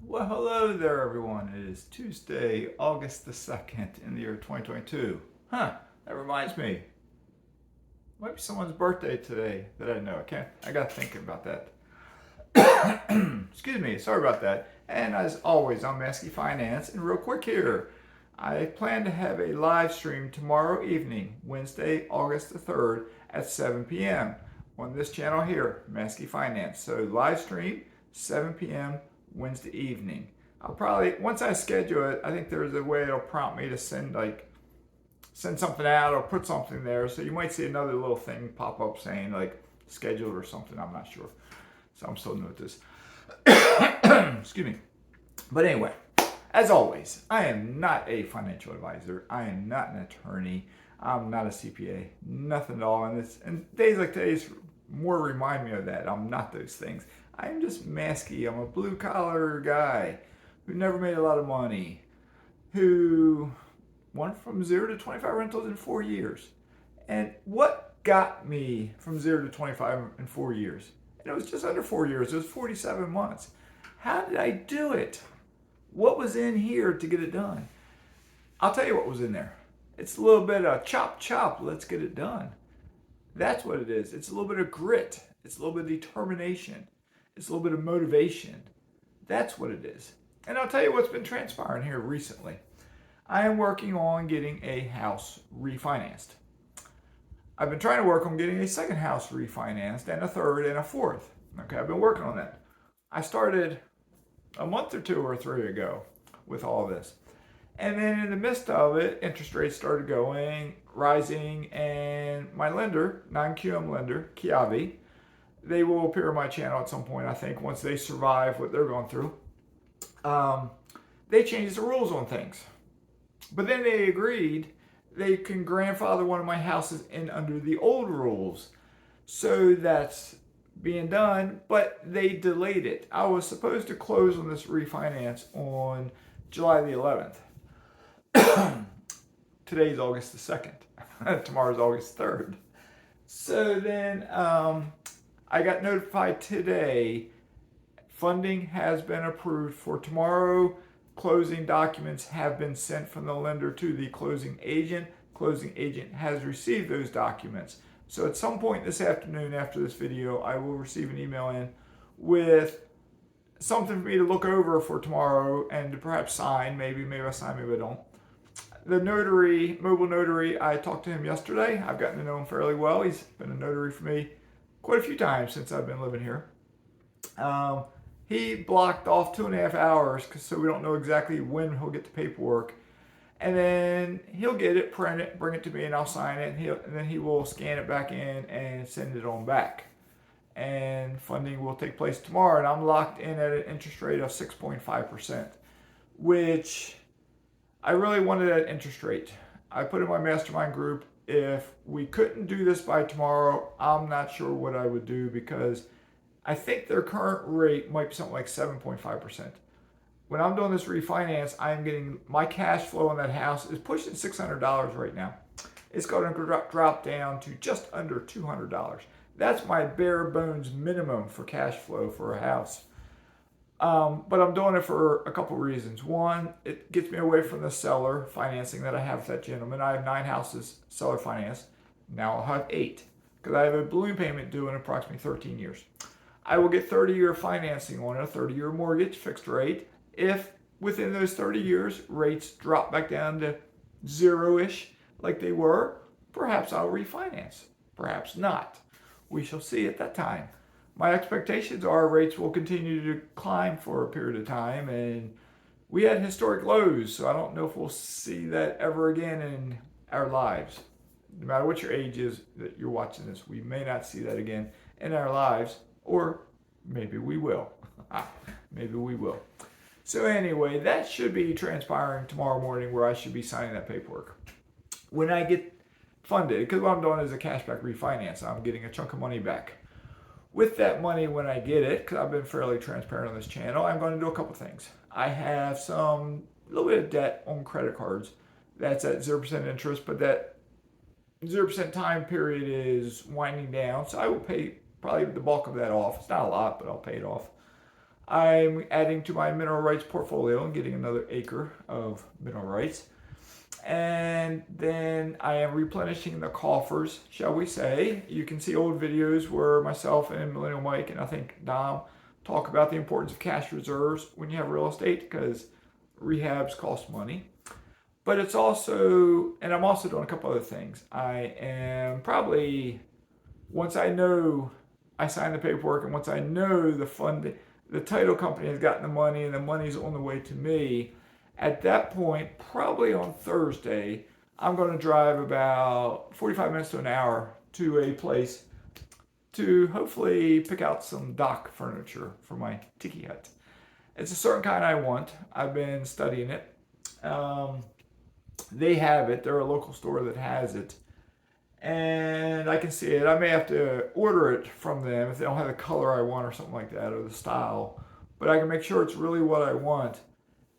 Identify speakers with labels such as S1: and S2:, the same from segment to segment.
S1: Well, hello there, everyone. It is Tuesday, August the 2nd in the year 2022. That reminds me. Might be someone's birthday today that I know. I got to think about that. Excuse me, sorry about that. And as always, I'm Mazske Finance. And real quick here, I plan to have a live stream tomorrow evening, Wednesday, August the 3rd at 7 p.m. on this channel here, Mazske Finance. So live stream, 7 p.m. Wednesday evening. I'll probably, once I schedule it, I think there's a way it'll prompt me to send something out or put something there. So you might see another little thing pop up saying like scheduled or something. I'm not sure. So I'm still new at this. Excuse me. But anyway, as always, I am not a financial advisor. I am not an attorney. I'm not a CPA. Nothing at all. And days like today's more remind me of that. I'm not those things. I'm just Mazske. I'm a blue collar guy who never made a lot of money, who went from 0 to 25 rentals in 4 years. And what got me from 0 to 25 in 4 years? And it was just under 4 years. It was 47 months. How did I do it? What was in here to get it done? I'll tell you what was in there. It's a little bit of chop chop, let's get it done. That's what it is. It's a little bit of grit. It's a little bit of determination. It's a little bit of motivation. That's what it is. And I'll tell you what's been transpiring here recently. I am working on getting a house refinanced. I've been trying to work on getting a second house refinanced and a third and a fourth. Okay, I've been working on that. I started a month or two or three ago with all this. And then in the midst of it, interest rates started rising, and my lender, non-QM lender, Kiavi, they will appear on my channel at some point, I think, once they survive what they're going through. They changed the rules on things. But then they agreed they can grandfather one of my houses in under the old rules. So that's being done, but they delayed it. I was supposed to close on this refinance on July the 11th. Today's August the 2nd. Tomorrow's August 3rd. So then I got notified today funding has been approved for tomorrow. Closing documents have been sent from the lender to the closing agent. Closing agent has received those documents. So at some point this afternoon after this video, I will receive an email in with something for me to look over for tomorrow and to perhaps sign. Maybe I sign, maybe I don't. The notary, mobile notary, I talked to him yesterday. I've gotten to know him fairly well. He's been a notary for me quite a few times since I've been living here. He blocked off 2.5 hours so we don't know exactly when he'll get the paperwork. And then he'll get it, print it, bring it to me, and I'll sign it. And then he will scan it back in and send it on back. And funding will take place tomorrow. And I'm locked in at an interest rate of 6.5%, which I really wanted that interest rate. I put in my mastermind group, if we couldn't do this by tomorrow, I'm not sure what I would do, because I think their current rate might be something like 7.5%. When I'm doing this refinance, I'm getting, my cash flow on that house is pushing $600 right now. It's going to drop down to just under $200. That's my bare bones minimum for cash flow for a house. But I'm doing it for a couple reasons. One, it gets me away from the seller financing that I have with that gentleman. I have 9 houses seller financed. Now I'll have 8 because I have a balloon payment due in approximately 13 years. I will get 30-year financing on it, a 30-year mortgage, fixed rate. If within those 30 years rates drop back down to zero-ish like they were, perhaps I'll refinance. Perhaps not. We shall see at that time. My expectations are rates will continue to climb for a period of time, and we had historic lows, so I don't know if we'll see that ever again in our lives. No matter what your age is that you're watching this, we may not see that again in our lives, or maybe we will. Maybe we will. So anyway, that should be transpiring tomorrow morning, where I should be signing that paperwork. When I get funded, because what I'm doing is a cashback refinance, I'm getting a chunk of money back. With that money, when I get it, because I've been fairly transparent on this channel, I'm going to do a couple things. I have a little bit of debt on credit cards. That's at 0% interest, but that 0% time period is winding down. So I will pay probably the bulk of that off. It's not a lot, but I'll pay it off. I'm adding to my mineral rights portfolio and getting another acre of mineral rights. And then I am replenishing the coffers, shall we say. You can see old videos where myself and Millennial Mike and I think Dom talk about the importance of cash reserves when you have real estate, because rehabs cost money. But it's also, and I'm also doing a couple other things. I am probably, once I know I sign the paperwork and once I know the title company has gotten the money and the money's on the way to me, at that point, probably on Thursday, I'm going to drive about 45 minutes to an hour to a place to hopefully pick out some dock furniture for my tiki hut. It's a certain kind I want. I've been studying it. They have it. They're a local store that has it. And I can see it. I may have to order it from them if they don't have the color I want or something like that, or the style. But I can make sure it's really what I want.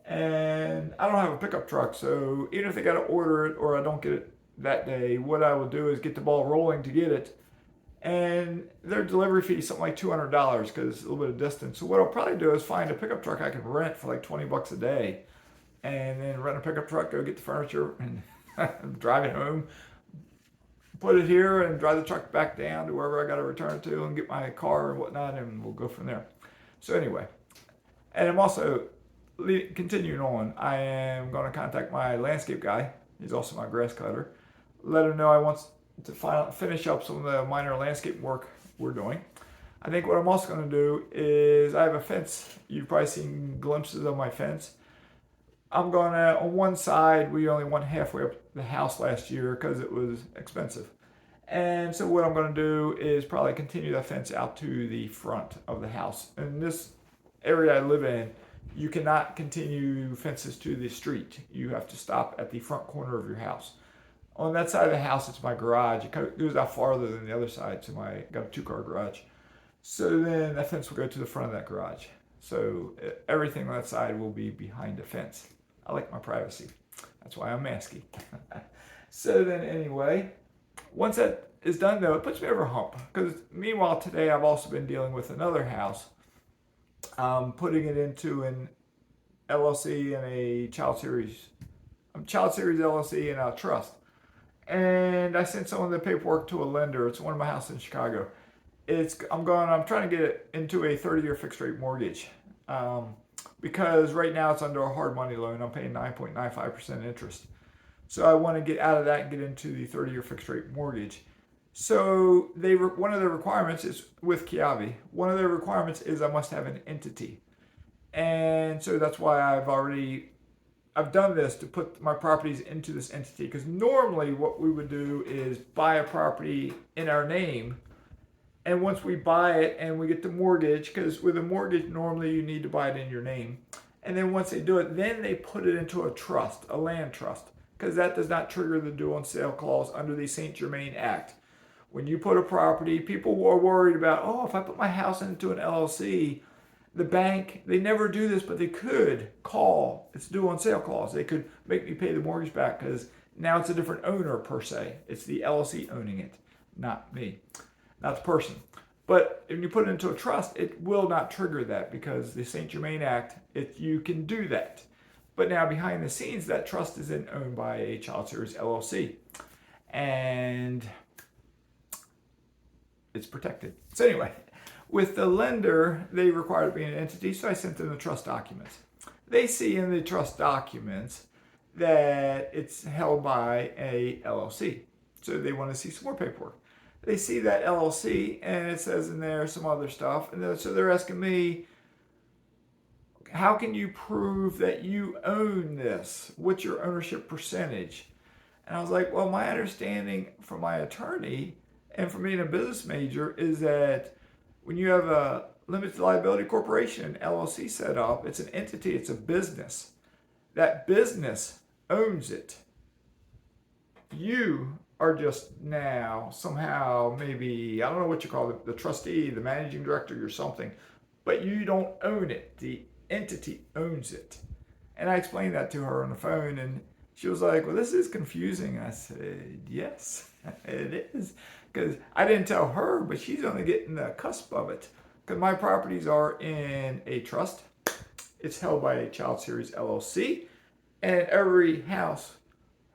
S1: And I don't have a pickup truck, so even if they got to order it or I don't get it that day, what I will do is get the ball rolling to get it. And their delivery fee is something like $200 because it's a little bit of distance. So what I'll probably do is find a pickup truck I can rent for like $20 a day, and then rent a pickup truck, go get the furniture, and drive it home. Put it here and drive the truck back down to wherever I got to return it to, and get my car and whatnot, and we'll go from there. So anyway, and I'm also continuing on. I am going to contact my landscape guy. He's also my grass cutter. Let him know I want to finish up some of the minor landscape work we're doing. I think what I'm also going to do is I have a fence. You've probably seen glimpses of my fence. I'm going to, on one side, we only went halfway up the house last year because it was expensive. And so what I'm going to do is probably continue that fence out to the front of the house. In this area I live in, you cannot continue fences to the street. You have to stop at the front corner of your house. On that side of the house, it's my garage. It goes out farther than the other side, so I got a 2-car garage. So then that fence will go to the front of that garage. So everything on that side will be behind the fence. I like my privacy. That's why I'm masky. So then anyway, once that is done though, it puts me over a hump. Because meanwhile today I've also been dealing with another house. Putting it into an LLC and a child series LLC and a trust. And I sent some of the paperwork to a lender. It's one of my houses in Chicago. I'm trying to get it into a 30-year fixed rate mortgage. Because right now it's under a hard money loan. I'm paying 9.95% interest. So I want to get out of that and get into the 30-year fixed rate mortgage. So one of the requirements is with Kiavi. One of the requirements is I must have an entity. And so that's why I've done this to put my properties into this entity. Because normally what we would do is buy a property in our name. And once we buy it and we get the mortgage, because with a mortgage, normally you need to buy it in your name. And then once they do it, then they put it into a trust, a land trust, because that does not trigger the due on sale clause under the St. Germain Act. When you put a property, people are worried about, oh, if I put my house into an LLC, the bank, they never do this, but they could call its due on sale clause. They could make me pay the mortgage back because now it's a different owner per se. It's the LLC owning it, not me. Not the person. But if you put it into a trust, it will not trigger that because the St. Germain Act, you can do that. But now behind the scenes, that trust is then owned by a child series LLC. And it's protected. So anyway, with the lender, they require it to be an entity, so I sent them the trust documents. They see in the trust documents that it's held by a LLC. So they want to see some more paperwork. They see that LLC and it says in there some other stuff. And so they're asking me, how can you prove that you own this? What's your ownership percentage? And I was like, well, my understanding from my attorney and from being a business major is that when you have a limited liability corporation, LLC set up, it's an entity, it's a business. That business owns it. You are just now somehow maybe, I don't know what you call it, the trustee, the managing director or something, but you don't own it. The entity owns it. And I explained that to her on the phone and she was like, well, this is confusing. I said, yes, it is. Because I didn't tell her, but she's only getting the cusp of it. because my properties are in a trust. It's held by a Child Series LLC, and every house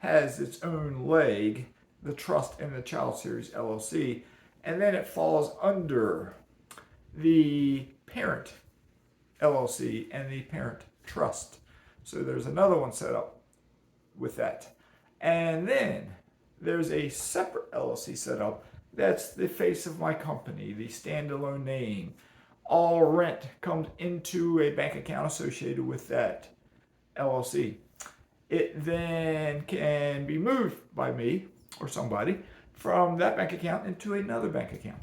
S1: has its own leg, the trust and the Child Series LLC, and then it falls under the parent LLC and the parent trust. So there's another one set up with that. And then there's a separate LLC set up that's the face of my company, the standalone name. All rent comes into a bank account associated with that LLC. It then can be moved by me or somebody from that bank account into another bank account.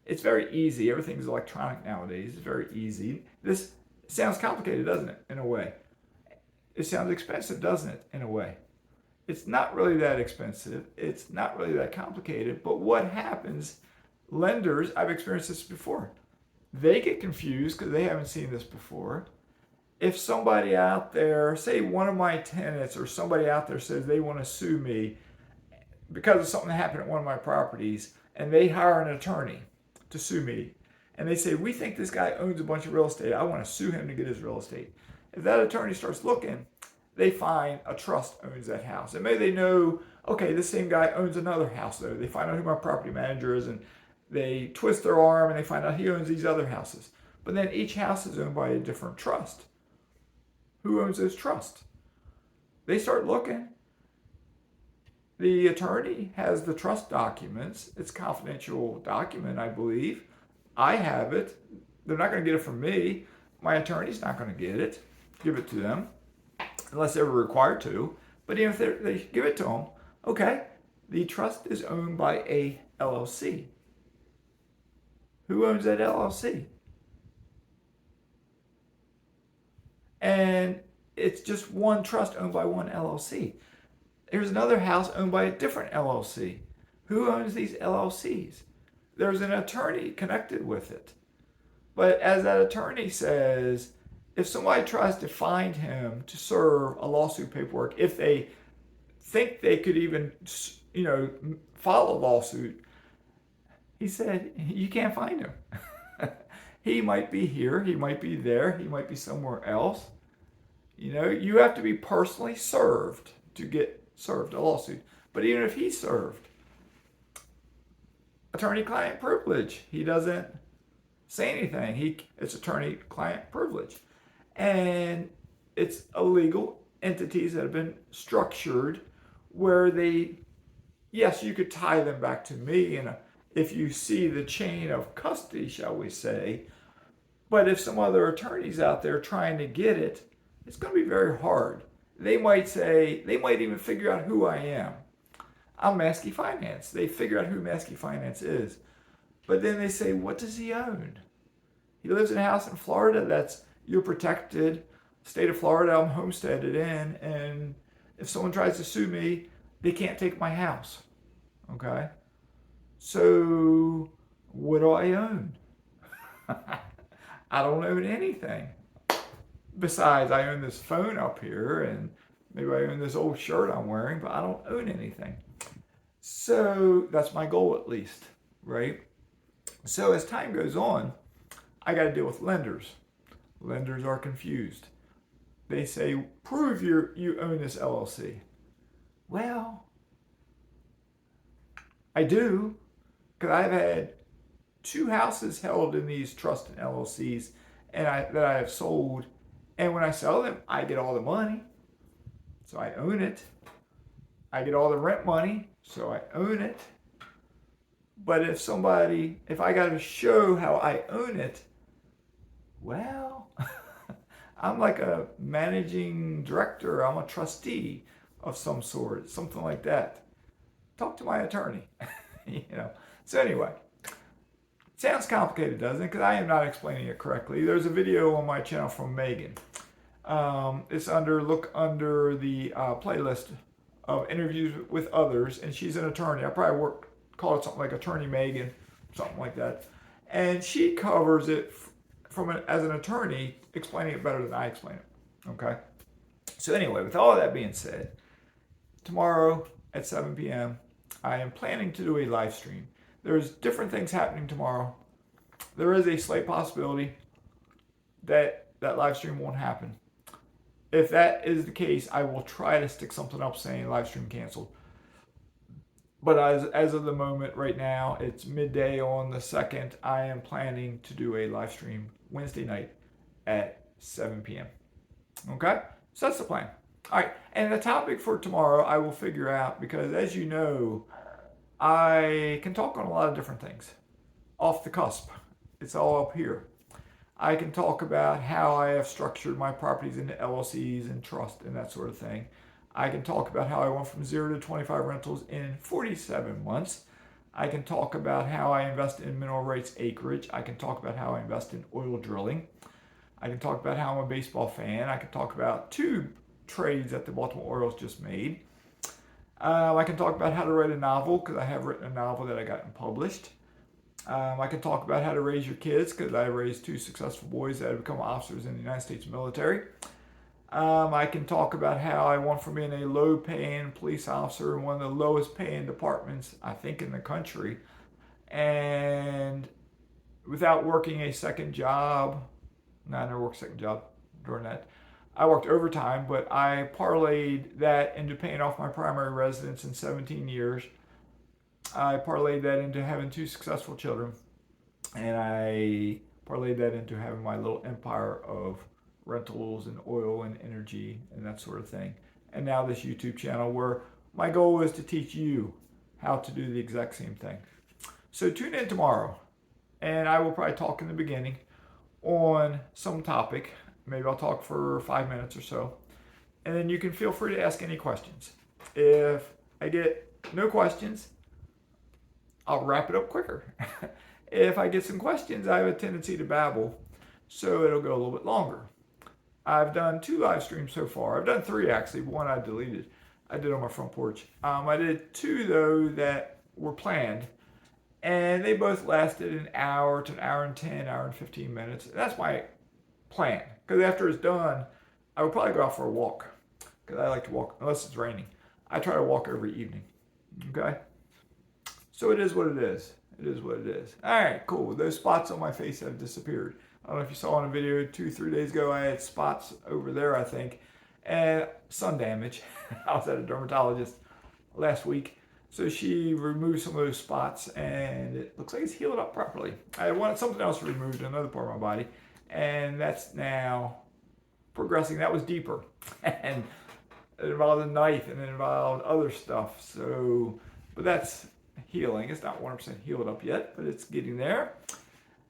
S1: It's very easy. Everything's electronic nowadays. It's very easy. This sounds complicated, doesn't it, in a way? It sounds expensive, doesn't it, in a way? It's not really that expensive. It's not really that complicated. But what happens, lenders, I've experienced this before, they get confused because they haven't seen this before. If somebody out there, say one of my tenants or somebody out there says they want to sue me because of something that happened at one of my properties, and they hire an attorney to sue me, and they say, we think this guy owns a bunch of real estate. I want to sue him to get his real estate. If that attorney starts looking, they find a trust owns that house. And maybe they know, okay, this same guy owns another house though. They find out who my property manager is, and they twist their arm and they find out he owns these other houses. But then each house is owned by a different trust. Who owns those trusts? They start looking. The attorney has the trust documents. It's a confidential document, I believe. I have it. They're not going to get it from me. My attorney's not going to get it. Give it to them, unless they're required to. But even if they give it to them, okay, the trust is owned by a LLC. Who owns that LLC? And it's just one trust owned by one LLC. There's another house owned by a different LLC. Who owns these LLCs? There's an attorney connected with it. But as that attorney says, if somebody tries to find him to serve a lawsuit paperwork, if they think they could even, file a lawsuit, he said, you can't find him. He might be here, he might be there, he might be somewhere else. You have to be personally served to get served a lawsuit. But even if he's served, attorney-client privilege, he doesn't say anything. It's attorney-client privilege. And it's illegal entities that have been structured where yes, you could tie them back to me, and if you see the chain of custody, shall we say. But if some other attorney's out there trying to get it, it's going to be very hard. They might even figure out who I am. I'm Mazske Finance. They figure out who Mazske Finance is. But then they say, what does he own? He lives in a house in Florida you're protected. State of Florida, I'm homesteaded in. And if someone tries to sue me, they can't take my house. Okay? So, what do I own? I don't own anything. Besides, I own this phone up here, and maybe I own this old shirt I'm wearing, but I don't own anything. So that's my goal, at least, right? So as time goes on, I got to deal with lenders. Lenders are confused. They say, prove you own this LLC. Well, I do, because I've had 2 houses held in these trust and LLCs that I have sold. And when I sell them, I get all the money, so I own it. I get all the rent money, so I own it. But if I got to show how I own it, well, I'm like a managing director. I'm a trustee of some sort, something like that. Talk to my attorney, So anyway, sounds complicated, doesn't it? Because I am not explaining it correctly. There's a video on my channel from Megan. It's look under the playlist of interviews with others, and she's an attorney. I probably call it something like Attorney Megan, something like that. And she covers it as an attorney, explaining it better than I explain it. Okay? So anyway, with all of that being said, tomorrow at 7 p.m., I am planning to do a live stream. There's different things happening tomorrow. there is a slight possibility that that live stream won't happen. If that is the case, I will try to stick something up saying live stream canceled. But as of the moment right now, it's midday on the 2nd. I am planning to do a live stream Wednesday night at 7 p.m. Okay? So that's the plan. All right. And the topic for tomorrow I will figure out because, as you know, I can talk on a lot of different things. Off the cusp. It's all up here. I can talk about how I have structured my properties into LLCs and trust and that sort of thing. I can talk about how I went from 0 to 25 rentals in 47 months. I can talk about how I invest in mineral rights acreage. I can talk about how I invest in oil drilling. I can talk about how I'm a baseball fan. I can talk about 2 trades that the Baltimore Orioles just made. I can talk about how to write a novel because I have written a novel that I got published. I can talk about how to raise your kids because I raised 2 successful boys that have become officers in the United States military. I can talk about how I went from being a low-paying police officer in one of the lowest-paying departments, I think, in the country, and without working a second job. No, I never worked a second job during that. I worked overtime, but I parlayed that into paying off my primary residence in 17 years. I parlayed that into having 2 successful children, and I parlayed that into having my little empire of rentals and oil and energy and that sort of thing. And now this YouTube channel where my goal is to teach you how to do the exact same thing. So tune in tomorrow, and I will probably talk in the beginning on some topic. Maybe I'll talk for 5 minutes or so, and then you can feel free to ask any questions. If I get no questions, I'll wrap it up quicker. If I get some questions, I have a tendency to babble, so it'll go a little bit longer. I've done 2 live streams so far. I've done 3 actually, but one I deleted. I did on my front porch. I did 2 though that were planned, and they both lasted an hour to an hour and 10, hour and 15 minutes. And that's my plan, because after it's done, I would probably go out for a walk, because I like to walk unless it's raining. I try to walk every evening. Okay? So it is what it is. It is what it is. All right, cool. Those spots on my face have disappeared. I don't know if you saw in a video 2-3 days ago, I had spots over there, I think, and sun damage. I was at a dermatologist last week, so she removed some of those spots, and it looks like it's healed up properly. I wanted something else removed in another part of my body, and that's now progressing. That was deeper, and it involved a knife, and it involved other stuff. So, but that's healing. It's not 100% healed up yet, but it's getting there.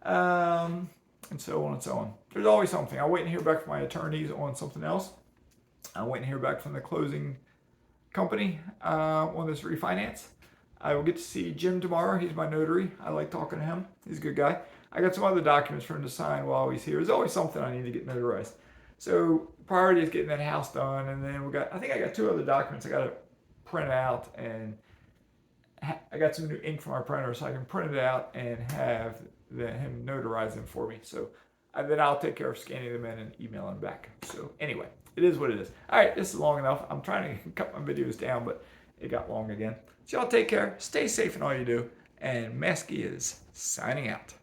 S1: And so on and so on. There's always something. I'll wait and hear back from my attorneys on something else. I'll wait and hear back from the closing company on this refinance. I will get to see Jim tomorrow. He's my notary. I like talking to him. He's a good guy. I got some other documents for him to sign while he's here. There's always something I need to get notarized. So priority is getting that house done, and then I think I got 2 other documents I got to print out, and I got some new ink for my printer, so I can print it out and have him notarize them for me. So then I'll take care of scanning them in and emailing them back. So anyway, it is what it is. All right, this is long enough. I'm trying to cut my videos down, but it got long again. So y'all take care. Stay safe in all you do. And Mazske is signing out.